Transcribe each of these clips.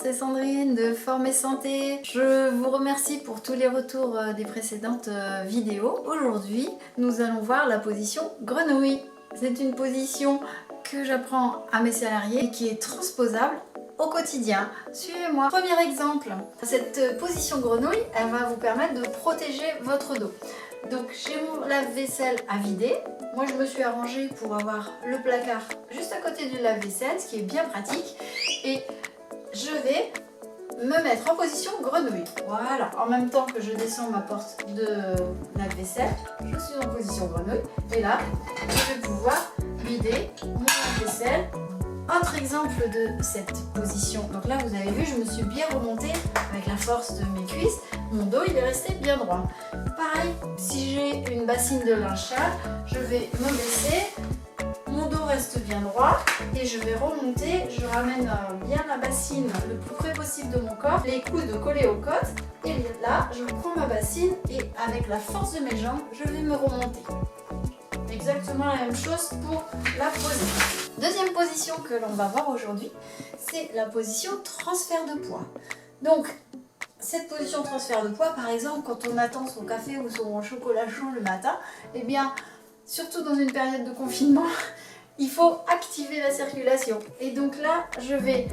c'est Sandrine de Forme et Santé. Je vous remercie pour tous les retours des précédentes vidéos. Aujourd'hui, nous allons voir la position grenouille. C'est une position que j'apprends à mes salariés et qui est transposable au quotidien. Suivez-moi. Premier exemple, cette position grenouille, elle va vous permettre de protéger votre dos. Donc j'ai mon lave-vaisselle à vider. Moi je me suis arrangée pour avoir le placard juste à côté du lave-vaisselle, ce qui est bien pratique. Et je vais me mettre en position grenouille. Voilà, en même temps que je descends ma porte de lave-vaisselle, je suis en position grenouille. Et là, je vais pouvoir vider mon lave-vaisselle. Autre exemple de cette position, donc là vous avez vu, je me suis bien remontée avec la force de mes cuisses, mon dos il est resté bien droit. Pareil, si j'ai une bassine de linge sale, je vais me baisser, mon dos reste bien droit et je vais remonter, je ramène bien la bassine le plus près possible de mon corps, les coudes collés aux côtes et là je prends ma bassine et avec la force de mes jambes, je vais me remonter. Exactement la même chose pour la poser. Deuxième position que l'on va voir aujourd'hui, c'est la position transfert de poids. Donc, cette position transfert de poids, par exemple, quand on attend son café ou son chocolat chaud le matin, eh bien, surtout dans une période de confinement, il faut activer la circulation. Et donc là, je vais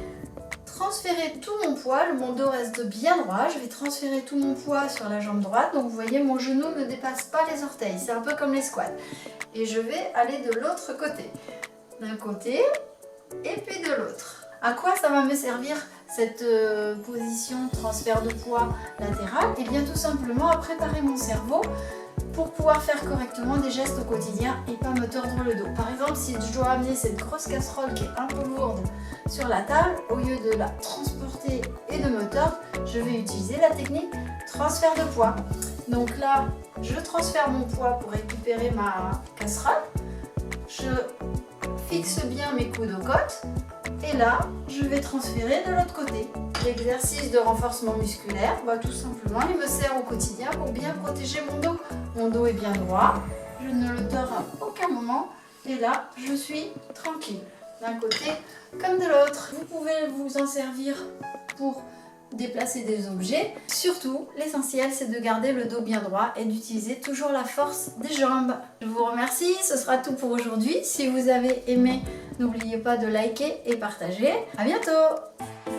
transférer tout mon poids, mon dos reste bien droit, je vais transférer tout mon poids sur la jambe droite, donc vous voyez mon genou ne dépasse pas les orteils, c'est un peu comme les squats. Et je vais aller de l'autre côté, d'un côté et puis de l'autre. À quoi ça va me servir cette position transfert de poids latéral? Et bien tout simplement à préparer mon cerveau pour pouvoir faire correctement des gestes au quotidien et pas me tordre le dos. Par exemple, si je dois amener cette grosse casserole qui est un peu lourde sur la table, au lieu de la transporter et de me tordre, je vais utiliser la technique transfert de poids. Donc là, je transfère mon poids pour récupérer ma casserole, je fixe bien mes coudes aux côtes et là, je vais transférer de l'autre côté. L'exercice de renforcement musculaire, tout simplement, il me sert au quotidien pour bien protéger mon dos. Mon dos est bien droit, je ne le tords à aucun moment et là, je suis tranquille, d'un côté comme de l'autre. Vous pouvez vous en servir pour déplacer des objets. Surtout, l'essentiel, c'est de garder le dos bien droit et d'utiliser toujours la force des jambes. Je vous remercie, ce sera tout pour aujourd'hui. Si vous avez aimé, n'oubliez pas de liker et partager. À bientôt!